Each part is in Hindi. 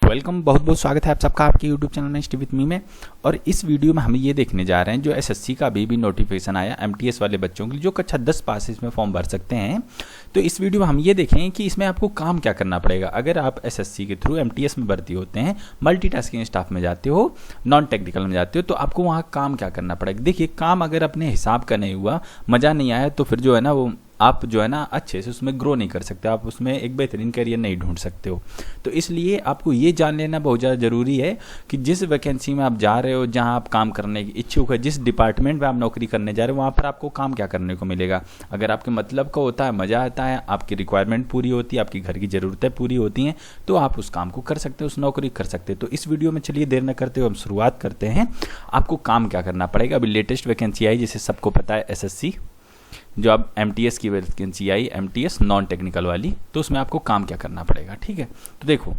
वेलकम, बहुत बहुत स्वागत है आप सबका आपके यूट्यूब चैनल में स्टे विथ मी में। और इस वीडियो में हम ये देखने जा रहे हैं जो एसएससी का अभी भी नोटिफिकेशन आया एमटीएस वाले बच्चों के लिए जो कक्षा 10 पास इसमें फॉर्म भर सकते हैं। तो इस वीडियो में हम ये देखेंगे कि इसमें आपको काम क्या करना पड़ेगा। अगर आप एसएससी के थ्रू एमटीएस में भर्ती होते हैं, मल्टीटास्किंग स्टाफ में जाते हो, नॉन टेक्निकल में जाते हो, तो आपको वहाँ काम क्या करना पड़ेगा। देखिए, काम अगर अपने हिसाब का नहीं हुआ, मज़ा नहीं आया, तो फिर जो है ना वो आप जो है ना अच्छे से उसमें ग्रो नहीं कर सकते, आप उसमें एक बेहतरीन करियर नहीं ढूंढ सकते हो। तो इसलिए आपको ये जान लेना बहुत ज़्यादा ज़रूरी है कि जिस वैकेंसी में आप जा रहे हो, जहां आप काम करने की इच्छुक है, जिस डिपार्टमेंट में आप नौकरी करने जा रहे हो, वहाँ पर आपको काम क्या करने को मिलेगा। अगर आपके मतलब का होता है, मज़ा आता है, आपकी रिक्वायरमेंट पूरी होती है, आपकी घर की ज़रूरतें पूरी होती हैं, तो आप उस काम को कर सकते हो, उस नौकरी कर सकते हो। तो इस वीडियो में चलिए देर न करते हुए हम शुरुआत करते हैं। आपको काम क्या करना पड़ेगा। अभी लेटेस्ट वैकेंसी आई जिसे सबको पता है, एसएससी जो अब एमटीएस की वैकेंसी आई, एमटीएस नॉन टेक्निकल वाली, तो उसमें आपको काम क्या करना पड़ेगा। ठीक है, तो देखो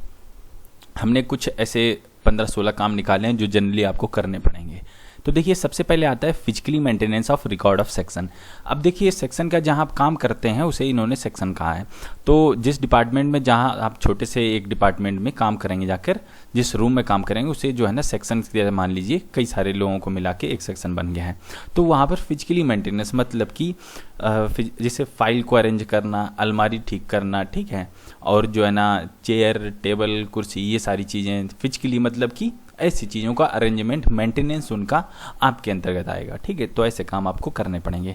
हमने कुछ ऐसे 15-16 काम निकाले हैं जो जनरली आपको करने पड़ेंगे। तो देखिए, सबसे पहले आता है physically maintenance of record of section. अब देखिए, सेक्शन का जहां आप काम करते हैं उसे इन्होंने सेक्शन कहा है। तो जिस डिपार्टमेंट में जहां आप छोटे से एक डिपार्टमेंट में काम करेंगे, जाकर जिस रूम में काम करेंगे उसे जो है ना सेक्शन, मान लीजिए कई सारे लोगों को मिला के एक सेक्शन बन गया है। तो वहाँ पर फिजिकली मेंटेनेंस मतलब कि जैसे फाइल को अरेंज करना, अलमारी ठीक करना, ठीक है, और जो है ना चेयर, टेबल, कुर्सी, ये सारी चीज़ें फिजिकली मतलब कि ऐसी चीज़ों का अरेंजमेंट, मेंटेनेंस उनका आपके अंतर्गत आएगा। ठीक है, तो ऐसे काम आपको करने पड़ेंगे।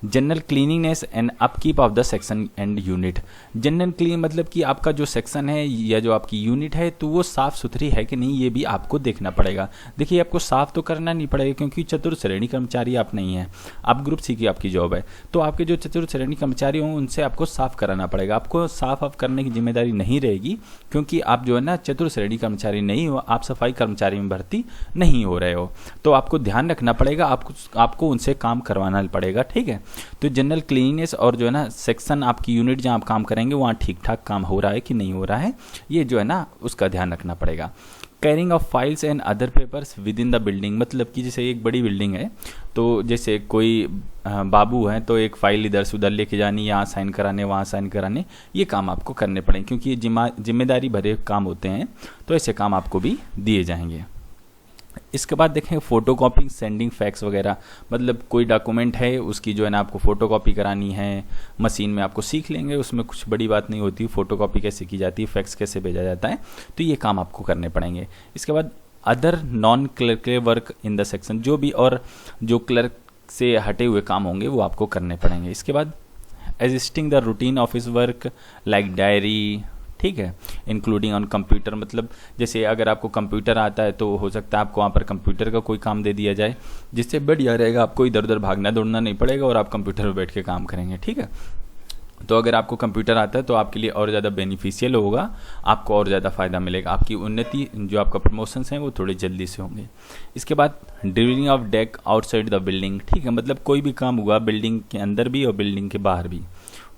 General cleaningness and upkeep of the section and unit. General clean मतलब कि आपका जो सेक्शन है या जो आपकी यूनिट है, तो वो साफ़ सुथरी है कि नहीं, ये भी आपको देखना पड़ेगा। देखिए, आपको साफ़ तो करना नहीं पड़ेगा क्योंकि चतुर्थ श्रेणी कर्मचारी आप नहीं हैं, आप ग्रुप सी की आपकी जॉब है। तो आपके जो चतुर्थ श्रेणी कर्मचारी हों उनसे आपको साफ़ कराना पड़ेगा। आपको साफ़ करने की जिम्मेदारी नहीं रहेगी क्योंकि आप जो है ना चतुर्थ श्रेणी कर्मचारी नहीं हो, आप सफाई कर्मचारी में भर्ती नहीं हो रहे हो। तो आपको ध्यान रखना पड़ेगा, आपको उनसे काम करवाना पड़ेगा। ठीक है, तो जनरल क्लीनिनेस और जो है ना सेक्शन, आपकी यूनिट जहां आप काम करेंगे वहां ठीक ठाक काम हो रहा है कि नहीं हो रहा है, ये जो है ना उसका ध्यान रखना पड़ेगा। Carrying of files and other papers with in the building मतलब कि जैसे एक बड़ी बिल्डिंग है, तो जैसे कोई बाबू है तो एक फाइल इधर से उधर लेके जानी, यहाँ साइन कराने, वहाँ साइन कराने, ये काम आपको करने पड़ेंगे क्योंकि ये जिम्मेदारी भरे काम होते हैं। तो ऐसे काम आपको भी दिए जाएंगे। इसके बाद देखें फोटो कॉपिंग, सेंडिंग फैक्स वगैरह, मतलब कोई डॉक्यूमेंट है उसकी जो है ना आपको फ़ोटो कॉपी करानी है, मशीन में आपको सीख लेंगे, उसमें कुछ बड़ी बात नहीं होती, फ़ोटो कॉपी कैसे की जाती है, फैक्स कैसे भेजा जाता है, तो ये काम आपको करने पड़ेंगे। इसके बाद other non clerk work in the section, जो भी और जो क्लर्क से हटे हुए काम होंगे वो आपको करने पड़ेंगे। इसके बाद assisting the routine office work like diary, ठीक है, इंक्लूडिंग ऑन कंप्यूटर, मतलब जैसे अगर आपको कंप्यूटर आता है तो हो सकता है आपको वहाँ पर कंप्यूटर का कोई काम दे दिया जाए, जिससे बढ़िया रहेगा, आपको इधर उधर भागना दौड़ना नहीं पड़ेगा और आप कंप्यूटर पर बैठ के काम करेंगे। ठीक है, तो अगर आपको कंप्यूटर आता है तो आपके लिए और ज़्यादा बेनिफिशियल होगा, आपको और ज़्यादा फ़ायदा मिलेगा, आपकी उन्नति, जो आपका प्रमोशंस हैं वो थोड़े जल्दी से होंगे। इसके बाद drilling of deck outside the building, ठीक है, मतलब कोई भी काम हुआ बिल्डिंग के अंदर भी और बिल्डिंग के बाहर भी।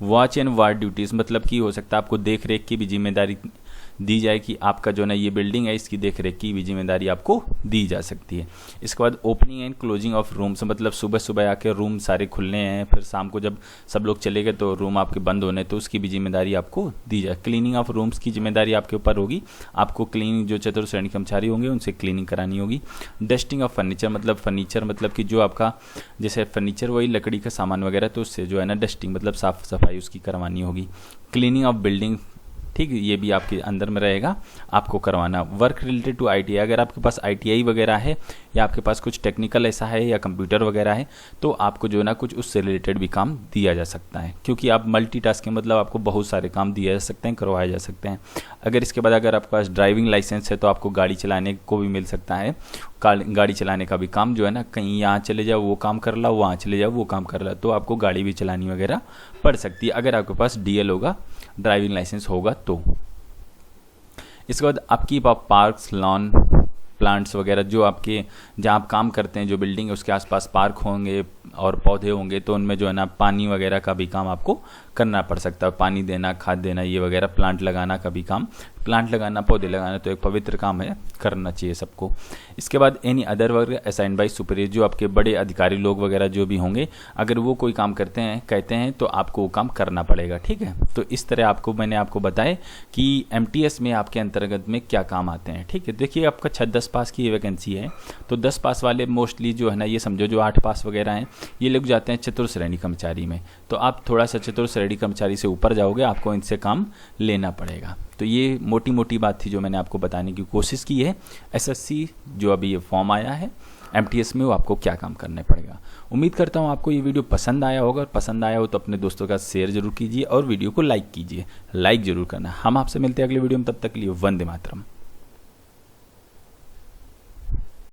वॉच एंड वार्ड ड्यूटीज़ मतलब कि हो सकता है आपको देख रेख की भी जिम्मेदारी दी जाए कि आपका जो ना ये बिल्डिंग है इसकी देख रेख की भी जिम्मेदारी आपको दी जा सकती है। इसके बाद opening and closing of rooms, मतलब सुबह सुबह आके रूम सारे खुलने हैं, फिर शाम को जब सब लोग चले गए तो रूम आपके बंद होने, तो उसकी भी जिम्मेदारी आपको दी जाए। क्लीनिंग ऑफ रूम्स की जिम्मेदारी आपके ऊपर होगी, आपको क्लीनिंग, जो चतुर्थ श्रेणी कर्मचारी होंगे उनसे क्लीनिंग करानी होगी। डस्टिंग ऑफ फर्नीचर मतलब कि जो आपका जैसे फर्नीचर वही लकड़ी का सामान वगैरह, तो उससे जो है ना डस्टिंग मतलब साफ सफाई उसकी करवानी होगी। क्लीनिंग ऑफ बिल्डिंग, ठीक, ये भी आपके अंदर में रहेगा, आपको करवाना। वर्क रिलेटेड टू आईटीआई, अगर आपके पास आईटीआई वगैरह है या आपके पास कुछ टेक्निकल ऐसा है या कंप्यूटर वगैरह है, तो आपको जो है ना कुछ उससे रिलेटेड भी काम दिया जा सकता है, क्योंकि आप मल्टीटास्किंग मतलब आपको बहुत सारे काम दिए जा सकते हैं, करवाए जा सकते हैं। अगर इसके बाद अगर आपके पास ड्राइविंग लाइसेंस है तो आपको गाड़ी चलाने को भी मिल सकता है, गाड़ी चलाने का भी काम जो है ना, कहीं यहाँ चले जाओ वो काम कर ला, वहाँ चले जाओ वो काम कर ला, तो आपको गाड़ी भी चलानी वगैरह पड़ सकती है अगर आपके पास डीएल होगा, ड्राइविंग लाइसेंस होगा तो। इसके बाद upkeep of parks, lawn, plants वगैरह, जो आपके जहाँ आप काम करते हैं, जो बिल्डिंग है उसके आसपास पार्क होंगे और पौधे होंगे, तो उनमें जो है ना पानी वगैरह का भी काम आपको करना पड़ सकता है, पानी देना, खाद देना, ये वगैरह, प्लांट लगाना का भी काम, प्लांट लगाना, पौधे लगाना तो एक पवित्र काम है, करना चाहिए सबको। इसके बाद any other work assign by superior, जो आपके बड़े अधिकारी लोग वगैरह जो भी होंगे, अगर वो कोई काम करते हैं कहते हैं तो आपको वो काम करना पड़ेगा, ठीक है। तो इस तरह मैंने आपको बताया कि एमटीएस में आपके अंतर्गत में क्या काम आते हैं, ठीक है। देखिए आपका 10 पास की वैकेंसी है, तो 10 पास वाले मोस्टली जो है ना, ये समझो जो 8 पास वगैरह हैं, ये लोग जाते हैं चतुर्थ श्रेणी कर्मचारी में। तो आप थोड़ा सा चतुर्थ श्रेणी कर्मचारी से ऊपर जाओगे, आपको इनसे काम लेना पड़ेगा। तो ये मोटी मोटी बात थी जो मैंने आपको बताने की कोशिश की है। एसएससी जो अभी ये फॉर्म आया है एमटीएस में, वो आपको क्या काम करने पड़ेगा। उम्मीद करता हूँ आपको ये वीडियो पसंद आया होगा, और पसंद आया हो तो अपने दोस्तों का शेयर जरूर कीजिए और वीडियो को लाइक कीजिए, लाइक जरूर करना। हम आपसे मिलते हैं अगले वीडियो में, तब तक के लिए वंदे मातरम।